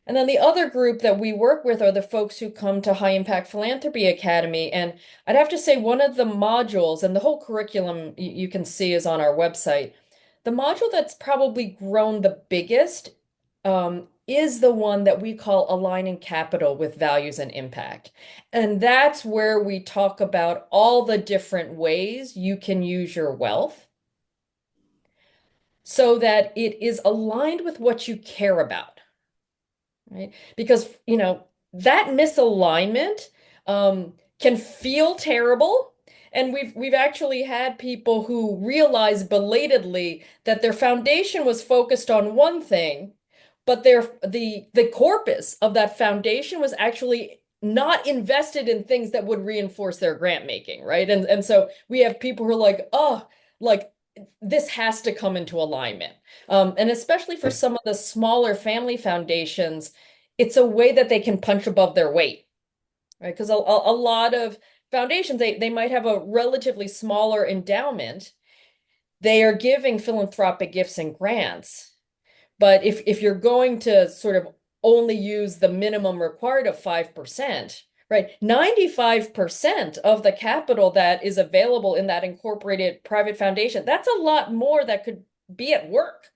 And then the other group that we work with are the folks who come to High Impact Philanthropy Academy. And I'd have to say one of the modules, and the whole curriculum you can see is on our website. The module that's probably grown the biggest is the one that we call Aligning Capital with Values and Impact. And that's where we talk about all the different ways you can use your wealth so that it is aligned with what you care about, right? Because, that misalignment can feel terrible. And we've actually had people who realize belatedly that their foundation was focused on one thing, but the corpus of that foundation was actually not invested in things that would reinforce their grant making, right? And so we have people who are like, oh, like this has to come into alignment. And especially for some of the smaller family foundations, it's a way that they can punch above their weight, right? Because a lot of foundations, they might have a relatively smaller endowment. They are giving philanthropic gifts and grants. But if you're going to sort of only use the minimum required of 5%, right? 95% of the capital that is available in that incorporated private foundation, that's a lot more that could be at work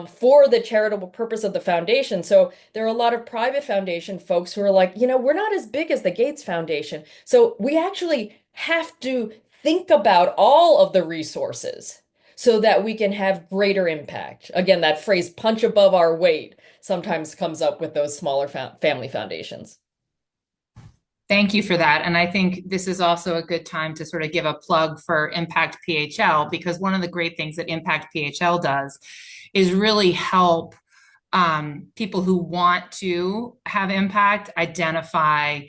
for the charitable purpose of the foundation. So there are a lot of private foundation folks who are like, we're not as big as the Gates Foundation. So we actually have to think about all of the resources so that we can have greater impact. Again, that phrase punch above our weight sometimes comes up with those smaller family foundations. Thank you for that. And I think this is also a good time to sort of give a plug for Impact PHL, because one of the great things that Impact PHL does is really help people who want to have impact identify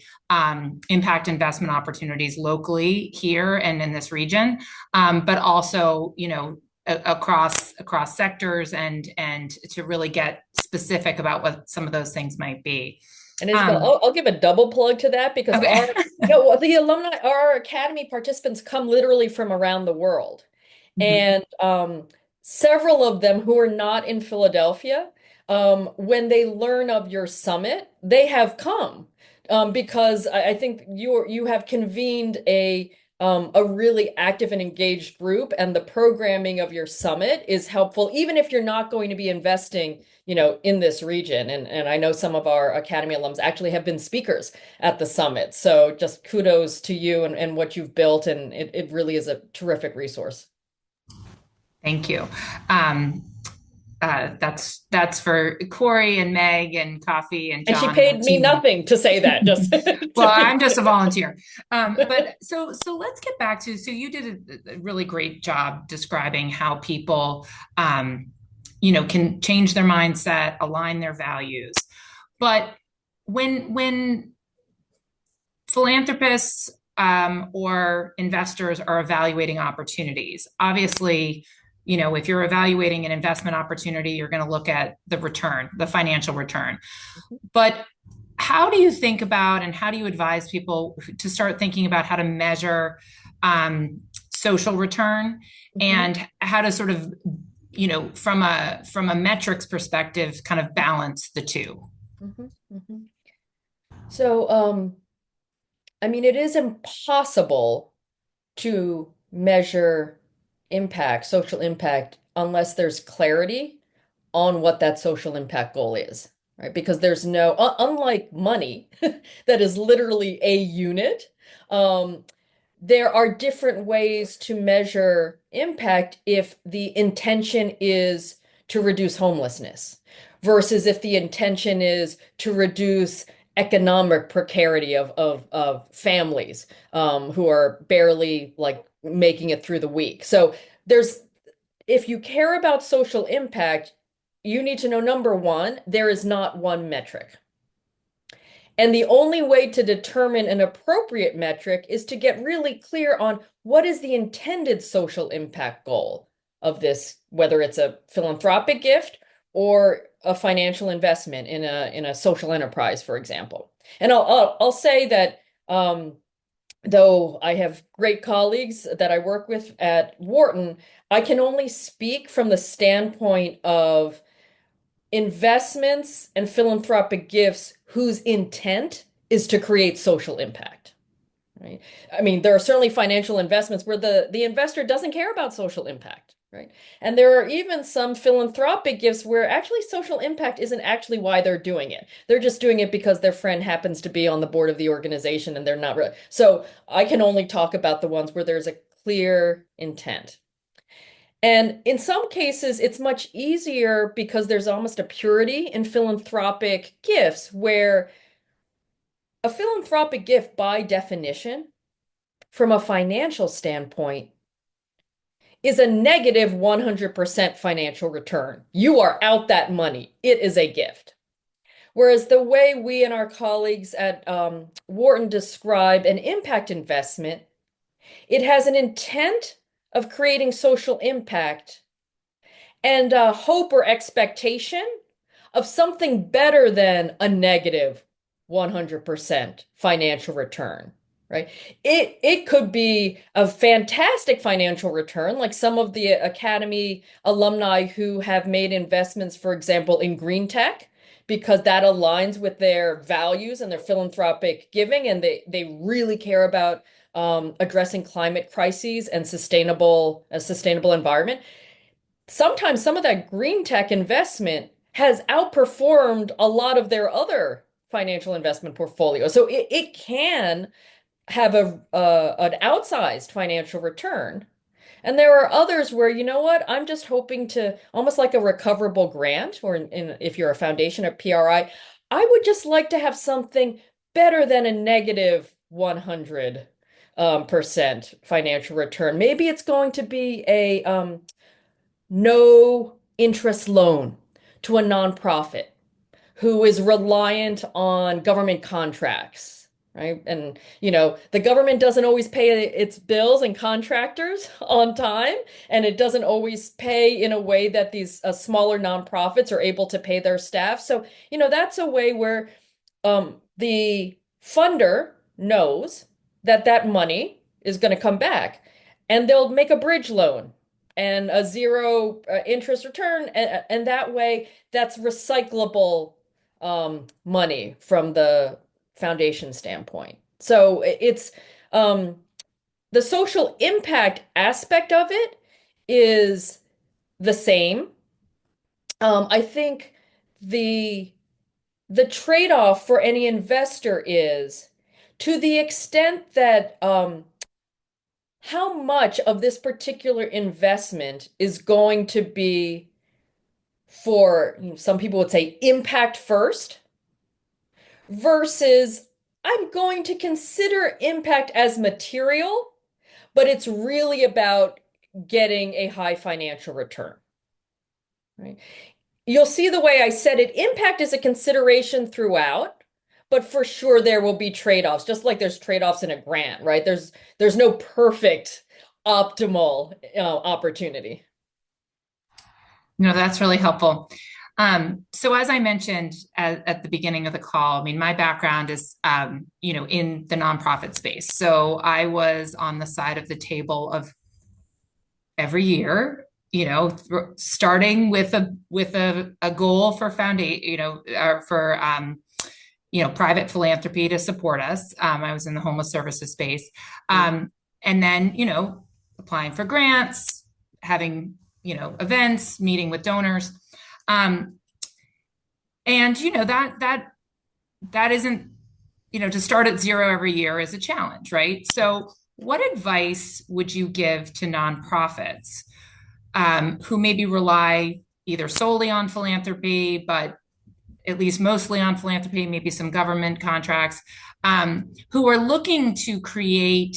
impact investment opportunities locally here and in this region, but also, across sectors and to really get specific about what some of those things might be. And Isabel, Um, I'll give a double plug to that because okay. the alumni, our academy participants come literally from around the world. Mhm. And several of them who are not in Philadelphia, when they learn of your summit, they have come because I think you have convened a really active and engaged group, and the programming of your summit is helpful, even if you're not going to be investing, in this region. And I know some of our Academy alums actually have been speakers at the summit. So just kudos to you and what you've built, and it really is a terrific resource. Thank you. Um, that's for Corey and Meg and Coffee and And she John and the paid me team. nothing to say that, just Well, to I'm be just a clear. volunteer. But so let's get back to, so you did a really great job describing how people, can change their mindset, align their values. But when philanthropists or investors are evaluating opportunities, obviously, if you're evaluating an investment opportunity, you're going to look at the return, the financial return. But how do you think about, and how do you advise people to start thinking about how to measure social return, Mhm, and how to sort of, from a metrics perspective, kind of balance the two? mhm, mhm. So, I mean, it is impossible to measure impact, social impact, unless there's clarity on what that social impact goal is, right? Because there's unlike money, that is literally a unit, um, there are different ways to measure impact if the intention is to reduce homelessness versus if the intention is to reduce economic precarity of families who are barely like making it through the week. So there's if you care about social impact, you need to know number one, there is not one metric. And the only way to determine an appropriate metric is to get really clear on what is the intended social impact goal of this, whether it's a philanthropic gift or a financial investment in a social enterprise, for example. And I'll say that though I have great colleagues that I work with at Wharton, I can only speak from the standpoint of investments and philanthropic gifts whose intent is to create social impact. Right? I mean, there are certainly financial investments where the investor doesn't care about social impact, right? And there are even some philanthropic gifts where actually social impact isn't actually why they're doing it. They're just doing it because their friend happens to be on the board of the organization and they're not really. So I can only talk about the ones where there's a clear intent. And in some cases, it's much easier because there's almost a purity in philanthropic gifts where a philanthropic gift, by definition, from a financial standpoint, is a negative 100% financial return. You are out that money. It is a gift. Whereas the way we and our colleagues at Wharton describe an impact investment, it has an intent of creating social impact and a hope or expectation of something better than a negative 100% financial return, right? It could be a fantastic financial return, like some of the Academy alumni who have made investments, for example, in green tech, because that aligns with their values and their philanthropic giving, and they really care about addressing climate crises and a sustainable environment. Sometimes some of that green tech investment has outperformed a lot of their other financial investment portfolio. So it can have an outsized financial return. And there are others where, you know what, I'm just hoping to almost like a recoverable grant, or if you're a foundation at I would just like to have something better than a negative 100 percent financial return. Maybe it's going to be a no interest loan to a nonprofit who is reliant on government contracts, right? And, the government doesn't always pay its bills and contractors on time, and it doesn't always pay in a way that these smaller nonprofits are able to pay their staff. So, that's a way where the funder knows that that money is going to come back, and they'll make a bridge loan and a zero interest return, and that way that's recyclable money from the foundation standpoint. So it's the social impact aspect of it is the same. I think the the trade-off for any investor is to the extent that how much of this particular investment is going to be for, some people would say impact first versus I'm going to consider impact as material, but it's really about getting a high financial return, right? You'll see the way I said it, impact is a consideration throughout, but for sure there will be trade-offs, just like there's trade-offs in a grant, right? There's no perfect optimal opportunity. That's really helpful. So as I mentioned at the beginning of the call, I mean, my background is, in the nonprofit space. So I was on the side of the table of every year, starting with a goal for foundation, for private philanthropy to support us. I was in the homeless services space, and then applying for grants, having events, meeting with donors. And that isn't, to start at zero every year is a challenge, right? So what advice would you give to nonprofits who maybe rely either solely on philanthropy, but at least mostly on philanthropy, maybe some government contracts, who are looking to create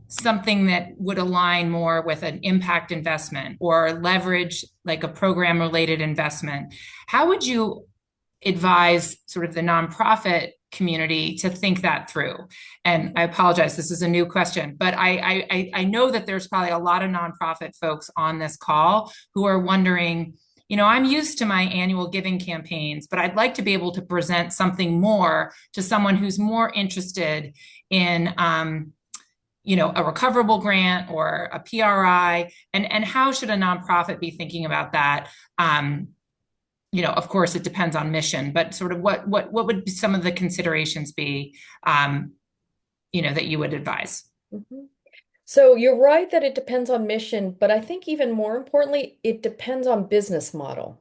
something that would align more with an impact investment or leverage like a program related investment? How would you advise sort of the nonprofit community to think that through? And I apologize, this is a new question, but I know that there's probably a lot of nonprofit folks on this call who are wondering, I'm used to my annual giving campaigns, but I'd like to be able to present something more to someone who's more interested in a recoverable grant or a PRI, and how should a nonprofit be thinking about that? of course, it depends on mission, but sort of what would some of the considerations be, um, that you would advise? Mhm. So you're right that it depends on mission, but I think even more importantly, it depends on business model.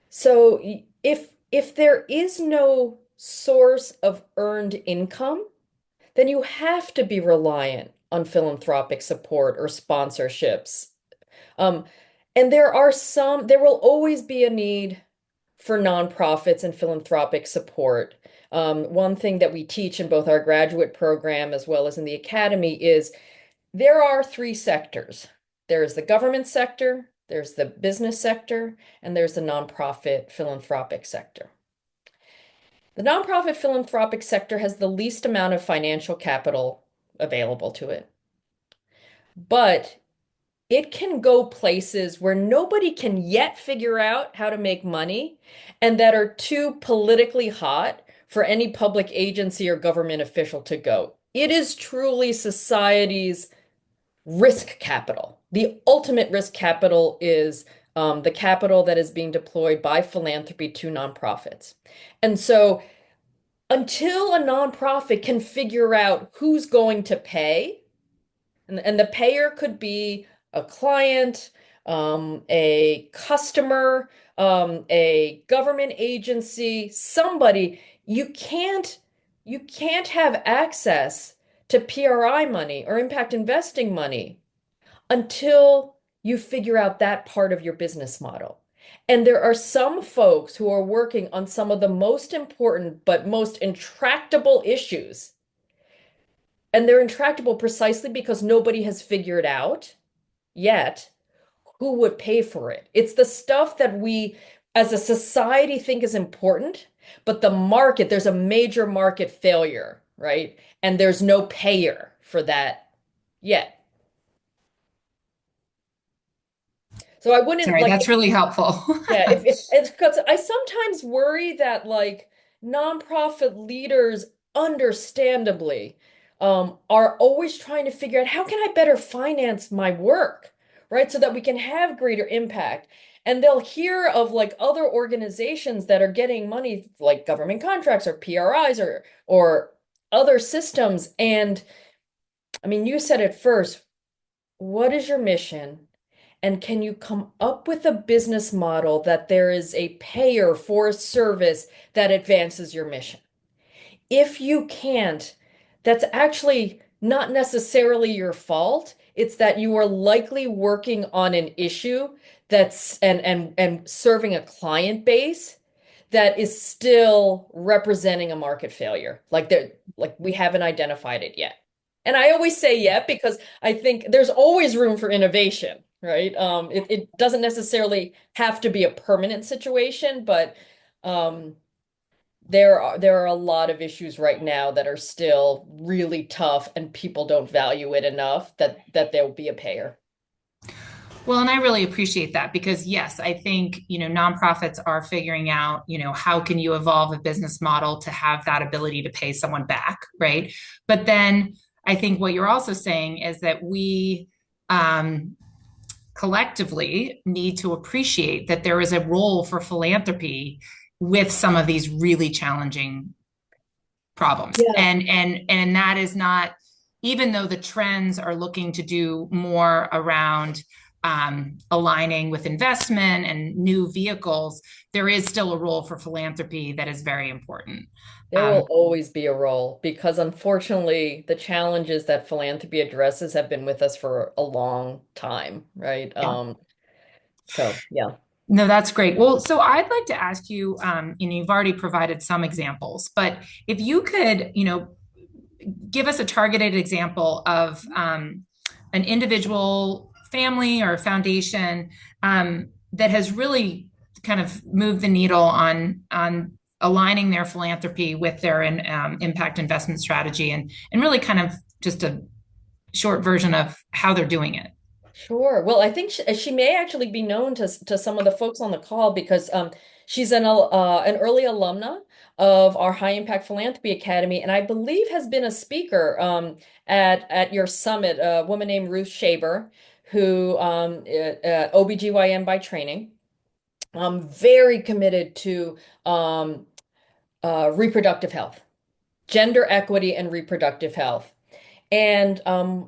So if there is no source of earned income, then you have to be reliant on philanthropic support or sponsorships. Um, and there will always be a need for nonprofits and philanthropic support. One thing that we teach in both our graduate program as well as in the academy is there are three sectors. There is the government sector, there's the business sector, and there's the nonprofit philanthropic sector. The nonprofit philanthropic sector has the least amount of financial capital available to it, but it can go places where nobody can yet figure out how to make money and that are too politically hot for any public agency or government official to go. It is truly society's risk capital. The ultimate risk capital is the capital that is being deployed by philanthropy to nonprofits. And so until a nonprofit can figure out who's going to pay, and the payer could be a client, a customer, a government agency, somebody, you can't have access to PRI money or impact investing money until you figure out that part of your business model. And there are some folks who are working on some of the most important but most intractable issues. And they're intractable precisely because nobody has figured out yet who would pay for it. It's the stuff that we as a society think is important, but the market, there's a major market failure, right? And there's no payer for that yet. So I wouldn't Sorry, like that's really helpful. yeah, if it's because I sometimes worry that like nonprofit leaders, understandably, are always trying to figure out how can I better finance my work, right? So that we can have greater impact. And they'll hear of like other organizations that are getting money, like government contracts or PRIs or other systems. And I mean, you said it first, what is your mission? And can you come up with a business model that there is a payer for a service that advances your mission? If you can't, that's actually not necessarily your fault. It's that you are likely working on an issue that's and serving a client base that is still representing a market failure. Like we haven't identified it yet. And I always say yet because I think there's always room for innovation, right? It doesn't necessarily have to be a permanent situation, but um, there are a lot of issues right now that are still really tough and people don't value it enough that there will be a payer. Well, and I really appreciate that because yes, I think, nonprofits are figuring out, how can you evolve a business model to have that ability to pay someone back, right? But then I think what you're also saying is that we collectively need to appreciate that there is a role for philanthropy with some of these really challenging problems. Yeah. And that is not, even though the trends are looking to do more around aligning with investment and new vehicles, there is still a role for philanthropy that is very important. There Um, will always be a role because unfortunately the challenges that philanthropy addresses have been with us for a long time, right? yeah. So yeah. No, that's great. Well, so I'd like to ask you, you've already provided some examples, but if you could, give us a targeted example of an individual family or foundation that has really kind of moved the needle on aligning their philanthropy with their impact investment strategy and really kind of just a short version of how they're doing it. Sure. Well, I think she may actually be known to some of the folks on the call because she's an early alumna of our High Impact Philanthropy Academy, and I believe has been a speaker at your summit. A woman named Ruth Shaber, who OBGYN by training. very committed to um, reproductive health, gender equity, and reproductive health. And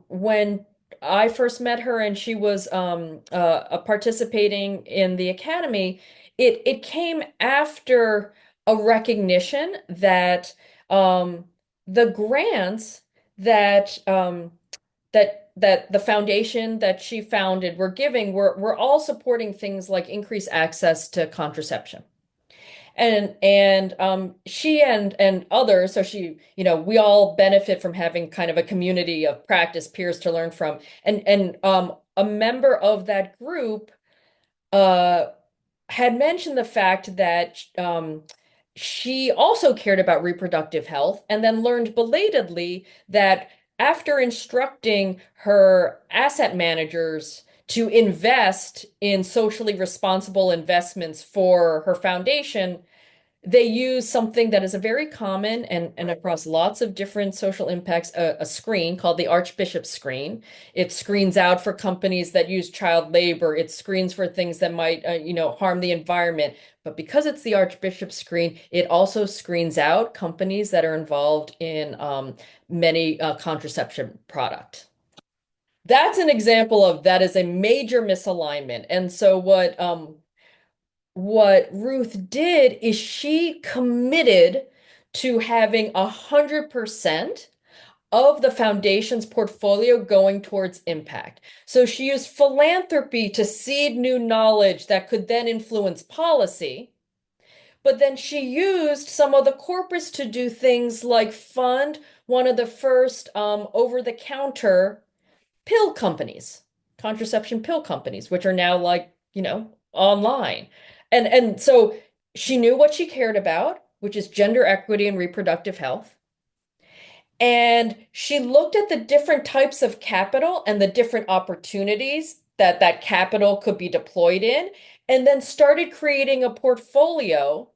when I first met her and she was participating in the academy, it came after a recognition that um, the grants that that the foundation that she founded were giving were all supporting things like increased access to contraception. And she and others, so she, we all benefit from having kind of a community of practice peers to learn from. And a member of that group uh had mentioned the fact that she also cared about reproductive health and then learned belatedly that after instructing her asset managers to invest in socially responsible investments for her foundation, they use something that is a very common and across lots of different social impacts, a screen called the Archbishop screen. It screens out for companies that use child labor. It screens for things that might, harm the environment. But because it's the Archbishop screen, it also screens out companies that are involved in many contraception product. That's an example of that is a major misalignment. And so what Ruth did is she committed to having 100% of the foundation's portfolio going towards impact. So she used philanthropy to seed new knowledge that could then influence policy. But then she used some of the corpus to do things like fund one of the first over-the-counter pill companies, contraception pill companies, which are now like, online. And so she knew what she cared about, which is gender equity and reproductive health. And she looked at the different types of capital and the different opportunities that that capital could be deployed in, and then started creating a portfolio.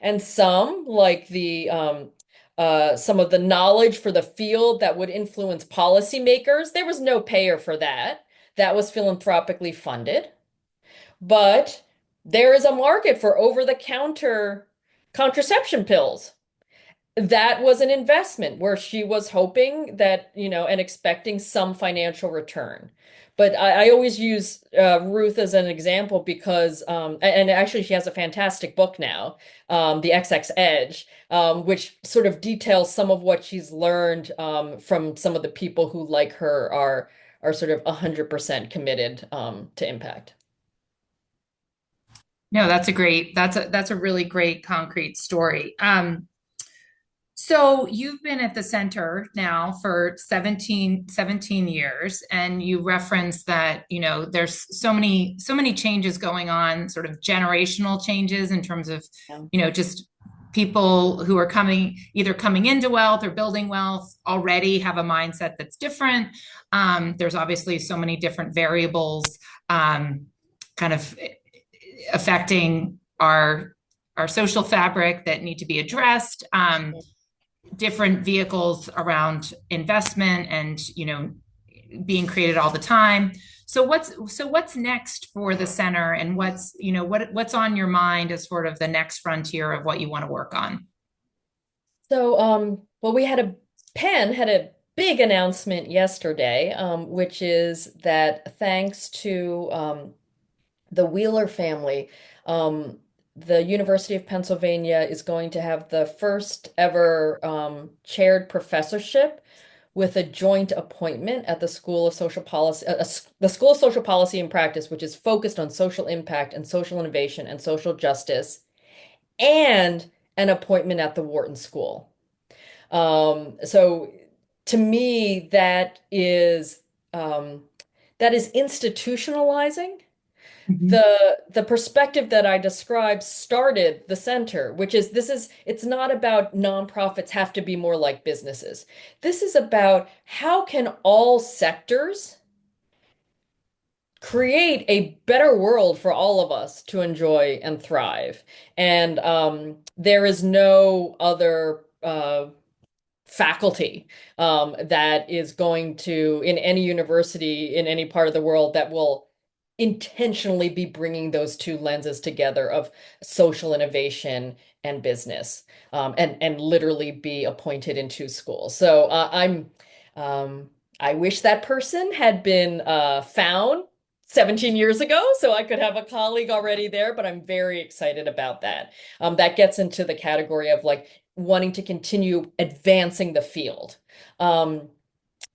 And some, like some of the knowledge for the field that would influence policymakers, there was no payer for that. That was philanthropically funded. But there is a market for over-the-counter contraception pills. That was an investment where she was hoping that, and expecting some financial return. But I always use Ruth as an example because, and actually she has a fantastic book now, The XX Edge, which sort of details some of what she's learned from some of the people who, like her, are sort of 100% committed to impact. No, that's a really great concrete story. So you've been at the center now for 17 years, and you referenced that, there's so many changes going on, sort of generational changes in terms of, Yeah. just people who are either coming into wealth or building wealth already have a mindset that's different. There's obviously so many different variables kind of affecting our social fabric that need to be addressed. Different vehicles around investment and being created all the time. So what's next for the center, and what's on your mind as sort of the next frontier of what you want to work on? So, well, Penn had a big announcement yesterday, which is that thanks to the Wheeler family, the University of Pennsylvania is going to have the first ever chaired professorship with a joint appointment at the School of Social Policy, the School of Social Policy and Practice, which is focused on social impact and social innovation and social justice, and an appointment at the Wharton School. So to me, um, that is institutionalizing Mhm. the perspective that I described started the center, which is it's not about nonprofits have to be more like businesses. This is about how can all sectors create a better world for all of us to enjoy and thrive. And there is no other faculty that is going to, in any university in any part of the world, that will intentionally be bringing those two lenses together of social innovation and business, and literally be appointed into schools. So um, I wish that person had been found 17 years ago, so I could have a colleague already there, but I'm very excited about that. That gets into the category of like wanting to continue advancing the field. Um,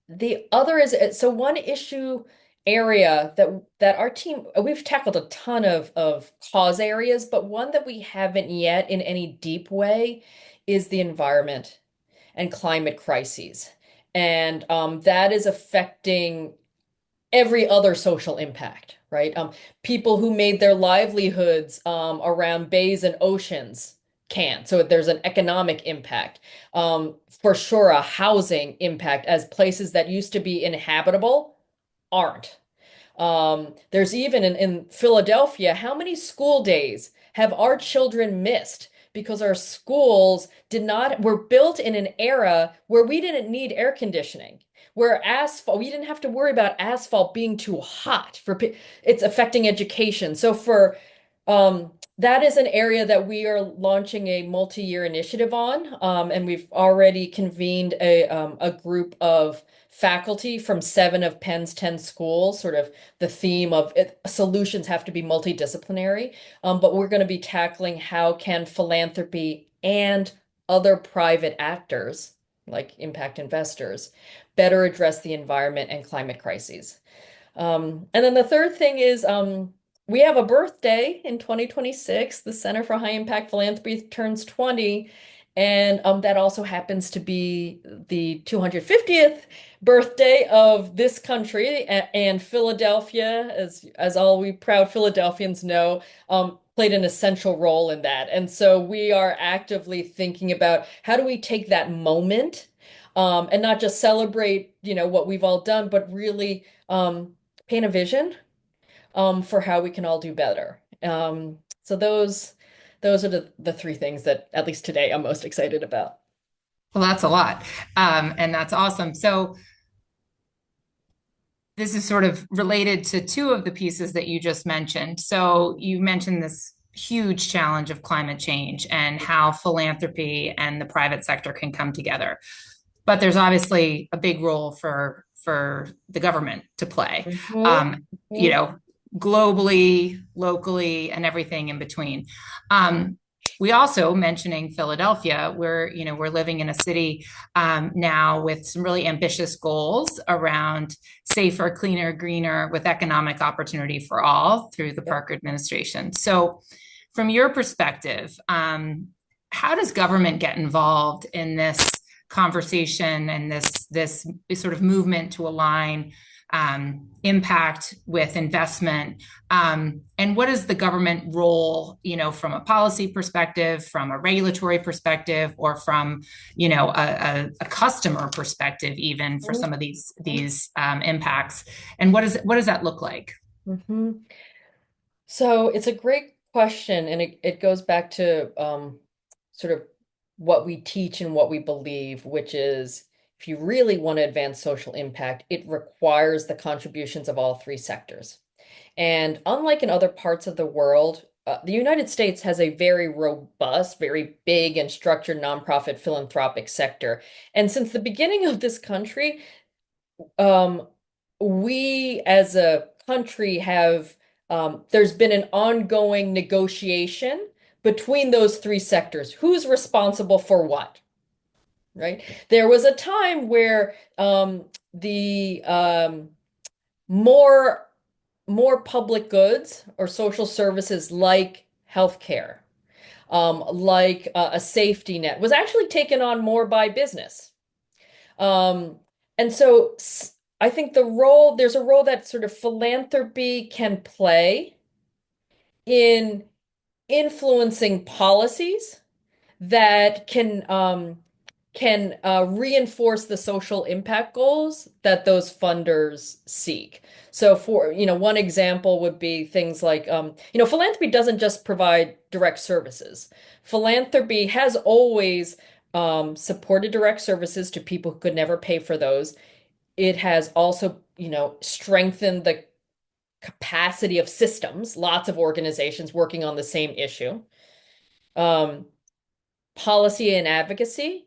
the other is so one issue area that our team, we've tackled a ton of cause areas, but one that we haven't yet in any deep way is the environment and climate crises. And that is affecting every other social impact, right? People who made their livelihoods around bays and oceans can't. So there's an economic impact. For sure, a housing impact as places that used to be inhabitable aren't. There's even in Philadelphia, how many school days have our children missed because our schools were built in an era where we didn't need air conditioning, where asphalt, we didn't have to worry about asphalt being too hot it's affecting education. So for that is an area that we are launching a multi-year initiative on, and we've already convened a group of faculty from 7 of Penn's 10 schools, sort of the theme of solutions have to be multidisciplinary. But we're going to be tackling how can philanthropy and other private actors, like impact investors, better address the environment and climate crises. And then the third thing is we have a birthday in 2026. The Center for High Impact Philanthropy turns 20. And that also happens to be the 250th birthday of this country. And Philadelphia, as all we proud Philadelphians know, played an essential role in that. And so we are actively thinking about how do we take that moment and not just celebrate, what we've all done, but really paint a vision for how we can all do better. So those are the three things that at least today I'm most excited about. Well, that's a lot. And that's awesome. So this is sort of related to two of the pieces that you just mentioned. So you mentioned this huge challenge of climate change and how philanthropy and the private sector can come together. But there's obviously a big role for the government to play, Mhm. um, you Mhm. know, globally, locally, and everything in between. We also mentioning Philadelphia, we're living in a city now with some really ambitious goals around safer, cleaner, greener, with economic opportunity for all through the Yep. Parker administration. So, from your perspective, how does government get involved in this conversation and this sort of movement to align impact with investment, and what is the government role, from a policy perspective, from a regulatory perspective, or from a customer perspective, even for some of these impacts, and what does that look like? Mhm. So it's a great question, and it goes back to sort of what we teach and what we believe, which is if you really want to advance social impact, it requires the contributions of all three sectors. And unlike in other parts of the world, the United States has a very robust, very big and structured nonprofit philanthropic sector. And since the beginning of this country, um, we as a country have, there's been an ongoing negotiation between those three sectors. Who's responsible for what, right? There was a time where the more more public goods or social services like healthcare, like a safety net, was actually taken on more by business. Um, and so I think there's a role that sort of philanthropy can play in influencing policies that can reinforce the social impact goals that those funders seek. So for, one example would be things like, philanthropy doesn't just provide direct services. Philanthropy has always supported direct services to people who could never pay for those. It has also, strengthened capacity of systems, lots of organizations working on the same issue, um, policy and advocacy,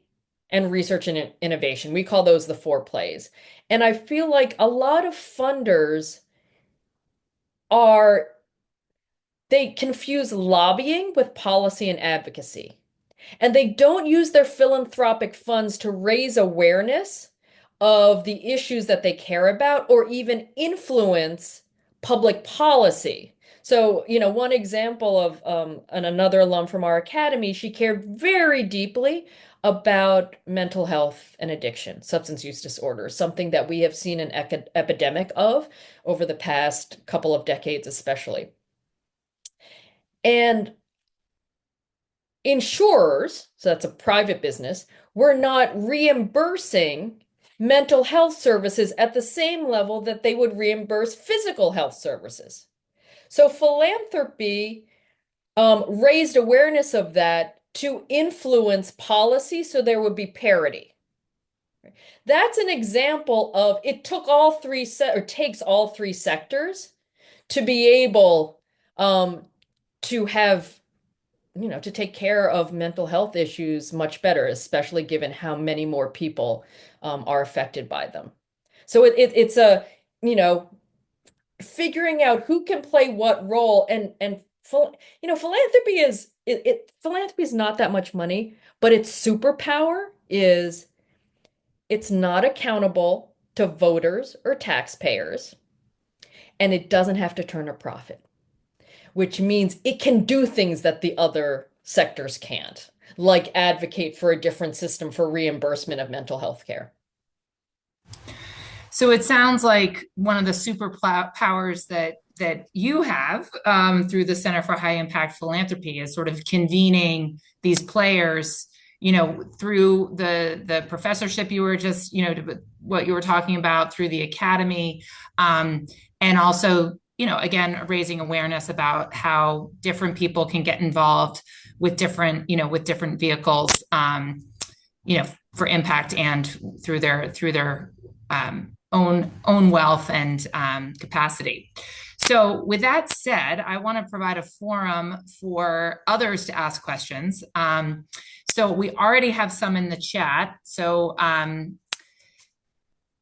and research and innovation. We call those the four plays. And I feel like a lot of funders are, they confuse lobbying with policy and advocacy. And they don't use their philanthropic funds to raise awareness of the issues that they care about or even influence public policy. So, one example of another alum from our academy, she cared very deeply about mental health and addiction, substance use disorders, something that we have seen an epidemic of over the past couple of decades, especially. And insurers, so that's a private business, were not reimbursing mental health services at the same level that they would reimburse physical health services. So philanthropy raised awareness of that to influence policy so there would be parity. That's an example of it took all three or takes all three sectors to be able to have to take care of mental health issues much better, especially given how many more people are affected by them. So it's a, you know, figuring out who can play what role and philanthropy is philanthropy is not that much money, but its superpower is it's not accountable to voters or taxpayers, and it doesn't have to turn a profit, which means it can do things that the other sectors can't, like advocate for a different system for reimbursement of mental health care. So it sounds like one of the superpowers that you have through the Center for High Impact Philanthropy is sort of convening these players, through the professorship you were just, what you were talking about through the academy, and also, again, raising awareness about how different people can get involved with different vehicles, for impact and through their own wealth and capacity. So, with that said, I want to provide a forum for others to ask questions. So, we already have some in the chat. So,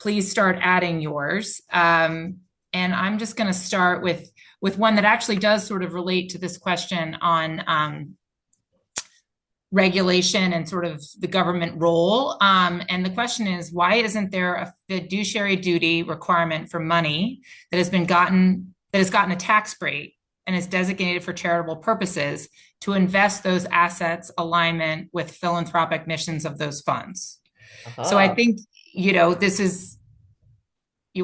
please start adding yours. And I'm just going to start with one that actually does sort of relate to this question on regulation and sort of the government role. And the question is, why isn't there a fiduciary duty requirement for money that has gotten a tax break and is designated for charitable purposes to invest those assets alignment with philanthropic missions of those funds? So I Aha. think, you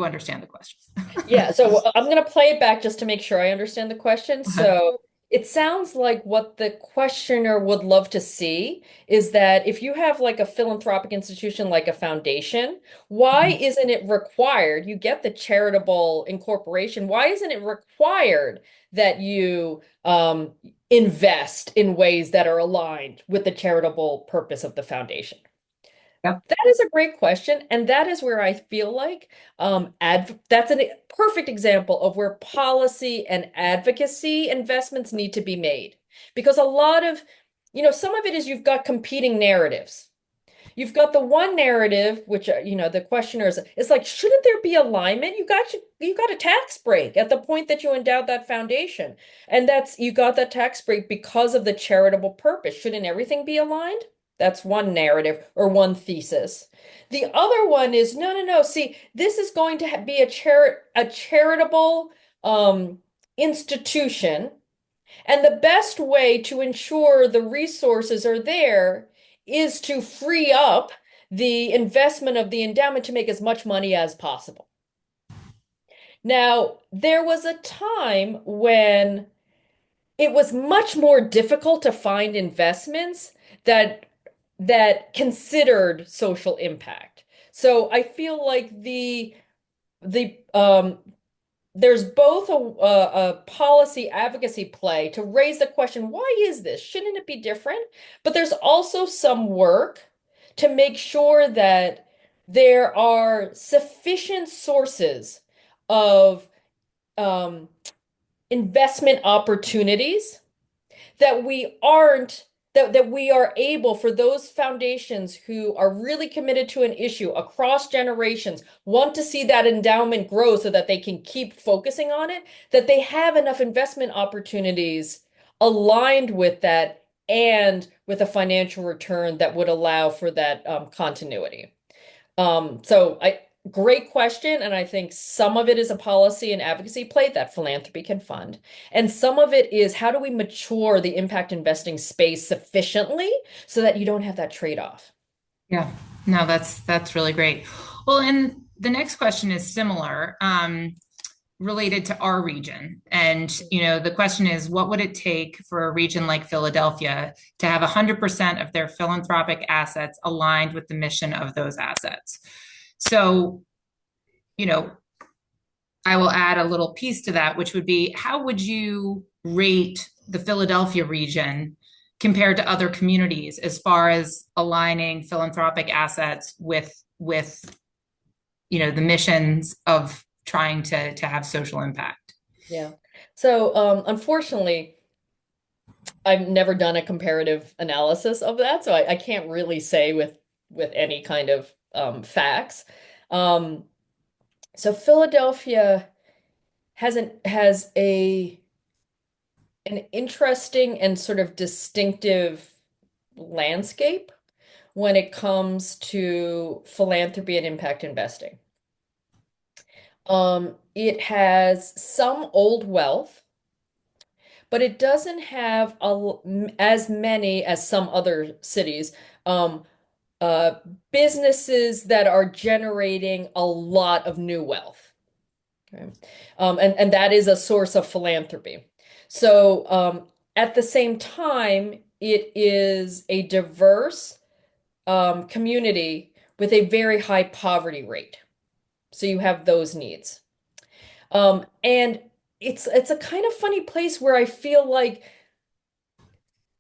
understand the question. Yeah, so I'm going to play it back just to make sure I understand the question. Okay. So it sounds like what the questioner would love to see is that if you have like a philanthropic institution like a foundation, why isn't it required? You get the charitable incorporation. Why isn't it required that you invest in ways that are aligned with the charitable purpose of the foundation? Yep. That is a great question, and that is where I feel like that's a perfect example of where policy and advocacy investments need to be made. Because a lot of, some of it is you've got competing narratives. You've got the one narrative, which the questioner is, it's like, shouldn't there be alignment? You got a tax break at the point that you endowed that foundation, and that's you got that tax break because of the charitable purpose. Shouldn't everything be aligned? That's one narrative or one thesis. The other one is no, no, no. See, this is going to be a charitable institution, and the best way to ensure the resources are there is to free up the investment of the endowment to make as much money as possible. Now, there was a time when it was much more difficult to find investments that considered social impact. So I feel like the there's both a policy advocacy play to raise the question, why is this? Shouldn't it be different? But there's also some work to make sure that there are sufficient sources of um, investment opportunities that we aren't that we are able for those foundations who are really committed to an issue across generations, want to see that endowment grow so that they can keep focusing on it, that they have enough investment opportunities aligned with that and with a financial return that would allow for that continuity. Great question. And I think some of it is a policy and advocacy plate that philanthropy can fund. And some of it is how do we mature the impact investing space sufficiently so that you don't have that trade-off? Yeah, no, that's really great. Well, and the next question is similar, related to our region. And, the question is, what would it take for a region like Philadelphia to have 100% of their philanthropic assets aligned with the mission of those assets? So, you know, I will add a little piece to that, which would be, how would you rate the Philadelphia region compared to other communities as far as aligning philanthropic assets with the missions of trying to have social impact? Yeah. So, unfortunately, I've never done a comparative analysis of that, so I can't really say with any kind of facts. Um, so Philadelphia has an interesting and sort of distinctive landscape when it comes to philanthropy and impact investing. It has some old wealth, but it doesn't have as many as some other cities. Um, uh, Businesses that are generating a lot of new wealth. Okay. And that is a source of philanthropy. So at the same time, it is a diverse community with a very high poverty rate. So you have those needs. And it's a kind of funny place where I feel like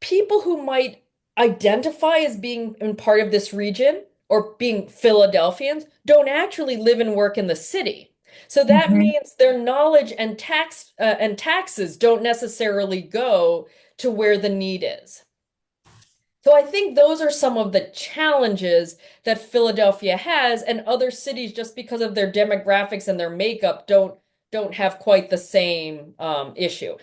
people who might identify as being in part of this region or being Philadelphians don't actually live and work in the city. So that Mhm. means their knowledge and taxes don't necessarily go to where the need is. So I think those are some of the challenges that Philadelphia has, and other cities, just because of their demographics and their makeup, don't have quite the same issue.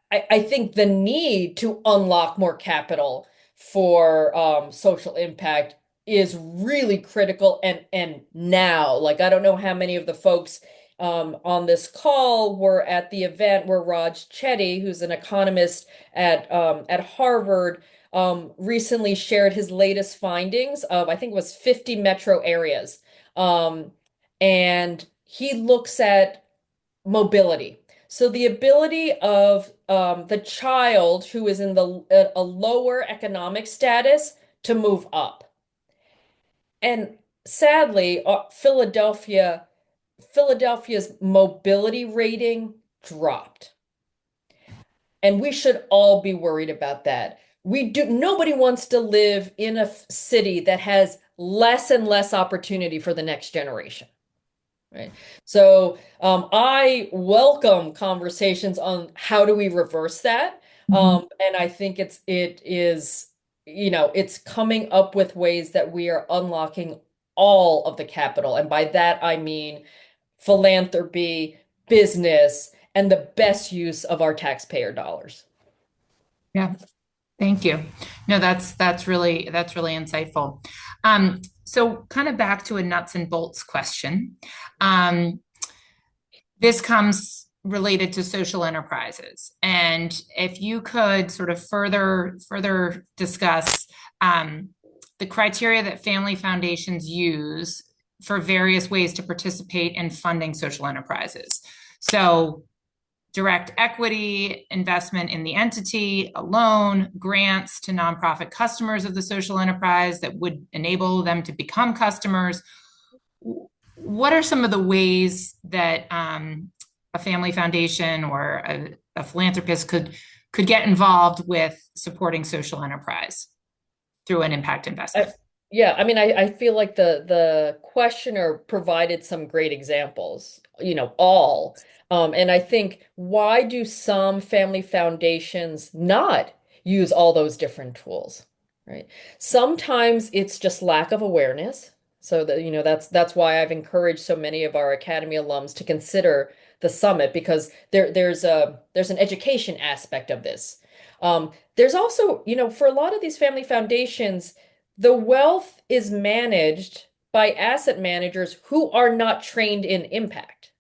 I think the need to unlock more capital for social impact is really critical and now. Like I don't know how many of the folks on this call were at the event where Raj Chetty, who's an economist at Harvard, recently shared his latest findings of I think it was 50 metro areas. Um, and he looks at mobility. So the ability of the child who is in a lower economic status to move up. And sadly, Philadelphia's mobility rating dropped. And we should all be worried about that. Nobody wants to live in a city that has less and less opportunity for the next generation. Right. So I welcome conversations on how do we reverse that. Mhm. And I think it's coming up with ways that we are unlocking all of the capital. And by that I mean philanthropy, business, and the best use of our taxpayer dollars. Yeah, thank you. No, that's really insightful. So kind of back to a nuts and bolts question. Um, this comes related to social enterprises, and if you could sort of further discuss the criteria that family foundations use for various ways to participate in funding social enterprises. So direct equity, investment in the entity, a loan, grants to nonprofit customers of the social enterprise that would enable them to become customers. What are some of the ways that a family foundation or a philanthropist could get involved with supporting social enterprise through an impact I, investment? Yeah, I mean, I feel like the questioner provided some great examples, all. And I think why do some family foundations not use all those different tools, right? Sometimes it's just lack of awareness. So that, that's why I've encouraged so many of our Academy alums to consider the summit because there's an education aspect of this. There's also, for a lot of these family foundations, the wealth is managed by asset managers who are not trained in impact.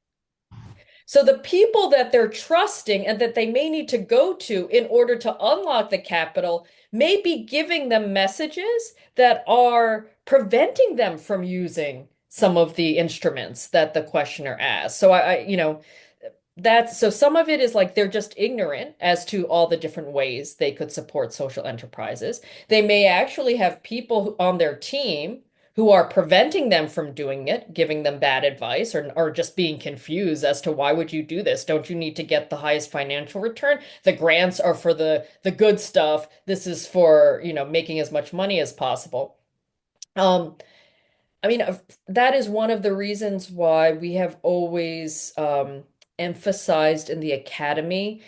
So the people that they're trusting and that they may need to go to in order to unlock the capital may be giving them messages that are preventing them from using some of the instruments that the questioner asks. So that's so some of it is like they're just ignorant as to all the different ways they could support social enterprises. They may actually have people on their team who are preventing them from doing it, giving them bad advice or just being confused as to why would you do this? Don't you need to get the highest financial return? The grants are for the good stuff. This is for, making as much money as possible. Um, I mean, that is one of the reasons why we have always emphasized in the academy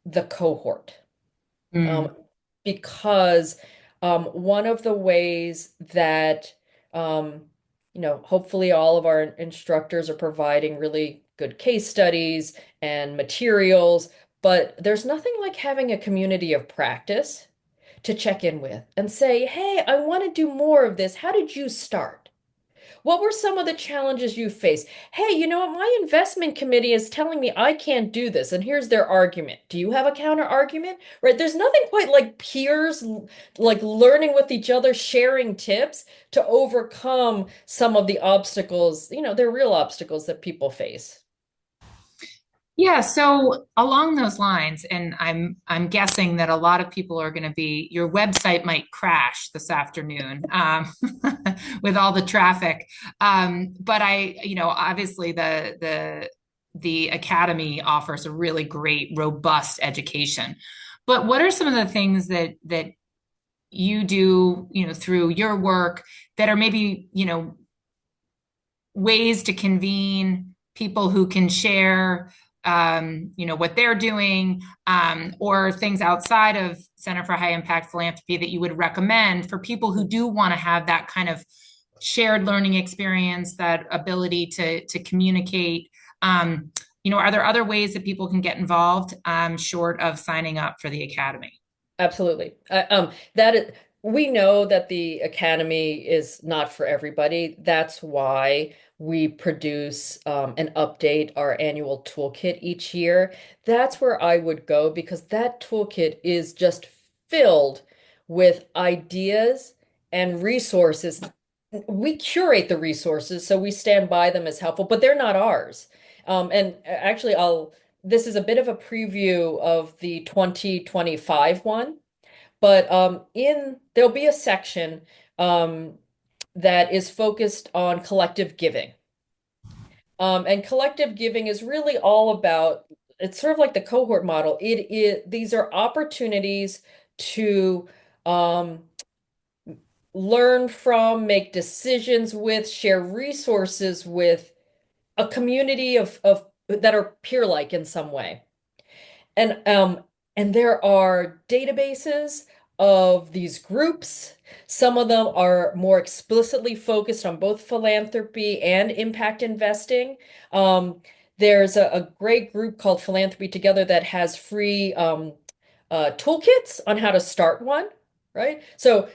the cohort. Mm, Um, because one of the ways that, um, hopefully all of our instructors are providing really good case studies and materials, but there's nothing like having a community of practice to check in with and say, hey, I want to do more of this. How did you start? What were some of the challenges you faced? Hey, you know what? My investment committee is telling me I can't do this, and here's their argument. Do you have a counter argument? Right? There's nothing quite like peers, like learning with each other, sharing tips to overcome some of the obstacles, they're real obstacles that people face. yeah, so along those lines, and I'm guessing that a lot of people are going to be, your website might crash this afternoon with all the traffic. But obviously the academy offers a really great, robust education. But what are some of the things that you do, through your work that are maybe, ways to convene people who can share what they're doing, or things outside of Center for High Impact Philanthropy that you would recommend for people who do want to have that kind of shared learning experience, that ability to communicate. Are there other ways that people can get involved, short of signing up for the academy? Absolutely. That is, we know that the academy is not for everybody. That's why we produce and update our annual toolkit each year. That's where I would go because that toolkit is just filled with ideas and resources. We curate the resources, so we stand by them as helpful, but they're not ours. And actually, this is a bit of a preview of the 2025 one, but in there'll be a section um, that is focused on collective giving. And collective giving is really all about, it's sort of like the cohort model. These are opportunities to um, learn from, make decisions with, share resources with a community of that are peer-like in some way. And there are databases of these groups. Some of them are more explicitly focused on both philanthropy and impact investing. There's a great group called Philanthropy Together that has free toolkits on how to start one, right? So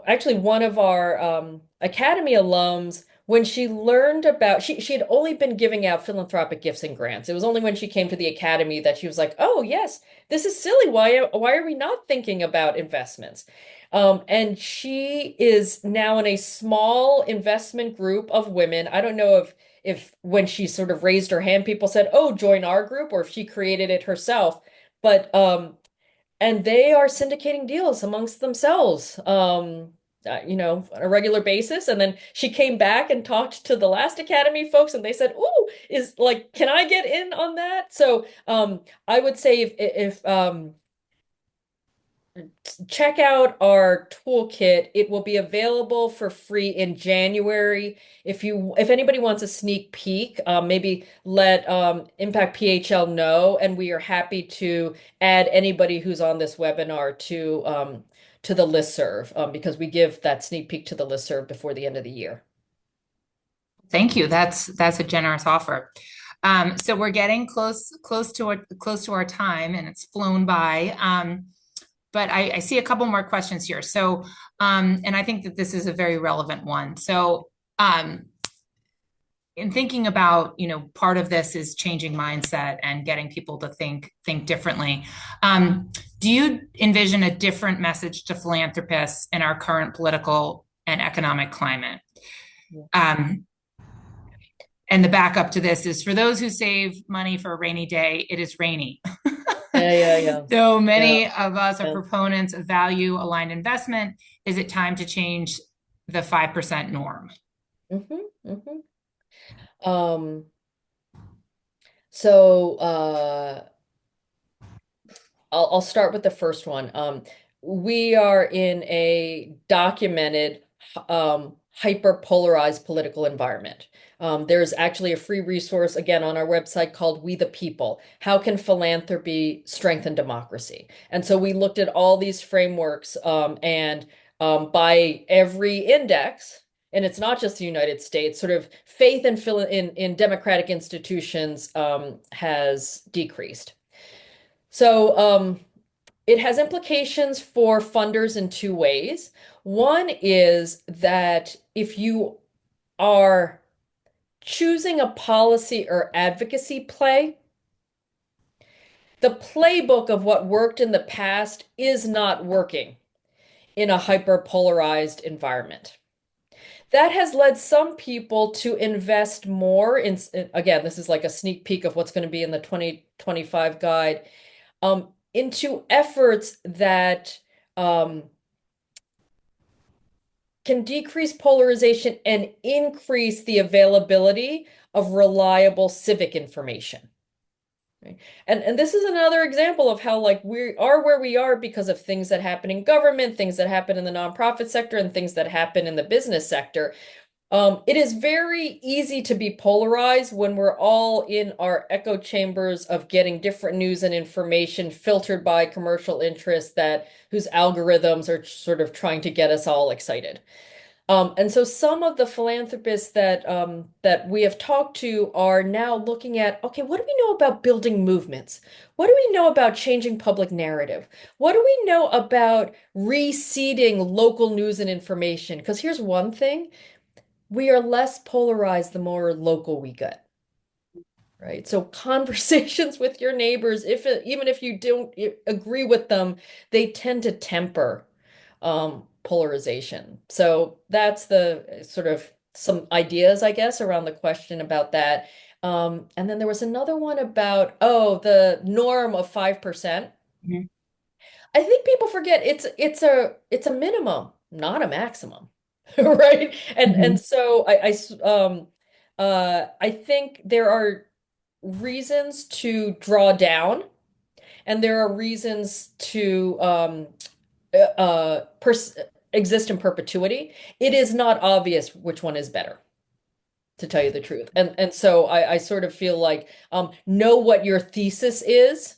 actually one of our Academy alums, when she learned about, she had only been giving out philanthropic gifts and grants. It was only when she came to the Academy that she was like, oh yes, this is silly. Why are we not thinking about investments? And she is now in a small investment group of women. I don't know if when she sort of raised her hand, people said, "Oh, join our group," or if she created it herself. But and they are syndicating deals amongst themselves, on a regular basis. And then she came back and talked to the last Academy folks, and they said, "Ooh, is like, can I get in on that?" So, I would say if check out our toolkit. It will be available for free in January. If anybody wants a sneak peek, maybe let Impact PHL know, and we are happy to add anybody who's on this webinar to the listserv, because we give that sneak peek to the listserv before the end of the year. Thank you. That's a generous offer. So we're getting close to our time, and it's flown by. But I see a couple more questions here. So, and I think that this is a very relevant one. So, in thinking about, part of this is changing mindset and getting people to think differently. Do you envision a different message to philanthropists in our current political and economic climate? Um, and the backup to this is for those who save money for a rainy day, it is rainy. Yeah, yeah, yeah, So yeah, many of us are yeah. proponents of value aligned investment. Is it time to change the 5% norm? Hmm. Hmm. Um, so I'll start with the first one. We are in a documented, hyper-polarized political environment. There's actually a free resource, again, on our website called We the People. How can philanthropy strengthen democracy? And so we looked at all these frameworks, and by every index, and it's not just the United States, sort of faith in democratic institutions has decreased. So it has implications for funders in two ways. One is that if you are choosing a policy or advocacy play, the playbook of what worked in the past is not working in a hyper-polarized environment. That has led some people to invest more in, again, this is like a sneak peek of what's going to be in the 2025 guide, into efforts that can decrease polarization and increase the availability of reliable civic information. Right? And this is another example of how like we are where we are because of things that happen in government, things that happen in the nonprofit sector, and things that happen in the business sector. It is very easy to be polarized when we're all in our echo chambers of getting different news and information filtered by commercial interests that whose algorithms are sort of trying to get us all excited. And so some of the philanthropists that we have talked to are now looking at, okay, what do we know about building movements? What do we know about changing public narrative? What do we know about reseeding local news and information? Because here's one thing, we are less polarized the more local we get, right? So conversations with your neighbors, even if you don't agree with them, they tend to temper polarization. So that's the sort of some ideas, I guess, around the question about that. And then there was another one about, oh, the norm of 5%. Mhm. I think people forget it's a minimum, not a maximum, right? And Mhm. so I think there are reasons to draw down, and there are reasons to pers exist in perpetuity. It is not obvious which one is better, to tell you the truth. And so I sort of feel like know what your thesis is.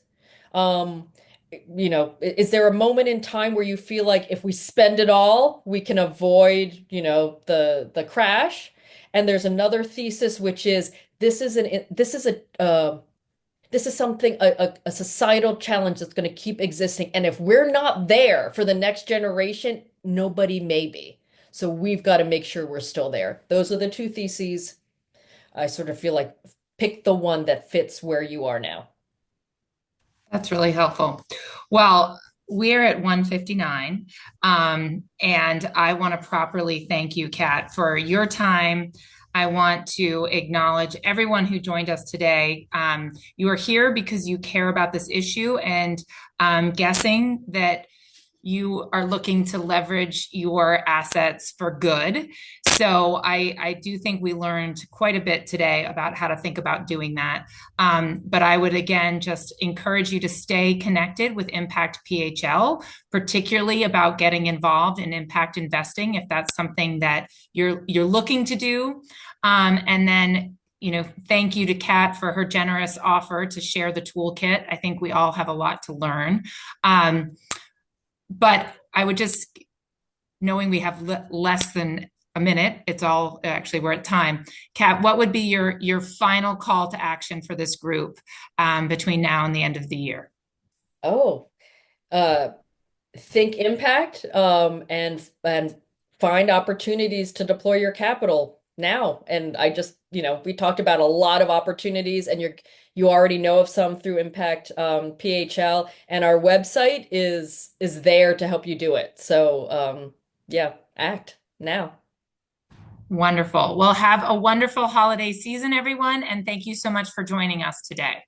Um, is there a moment in time where you feel like if we spend it all, we can avoid, the crash? And there's another thesis which is this is something a societal challenge that's going to keep existing. And if we're not there for the next generation, nobody may be. So we've got to make sure we're still there. Those are the two theses. I sort of feel like pick the one that fits where you are now. That's really helpful. Well, we're at 1:59, and I want to properly thank you, Kat, for your time. I want to acknowledge everyone who joined us today. You are here because you care about this issue, and I'm guessing that you are looking to leverage your assets for good. So I do think we learned quite a bit today about how to think about doing that. But I would again just encourage you to stay connected with Impact PHL, particularly about getting involved in impact investing if that's something that you're looking to do. And then thank you to Kat for her generous offer to share the toolkit. I think we all have a lot to learn. But I would just, knowing we have less than a minute, it's all actually we're at time. Kat, what would be your final call to action for this group between now and the end of the year? Oh, uh, think impact, and find opportunities to deploy your capital now. And I just, we talked about a lot of opportunities, and you already know of some through Impact PHL, and our website is there to help you do it. So yeah, act now. Wonderful. Well, have a wonderful holiday season, everyone, and thank you so much for joining us today.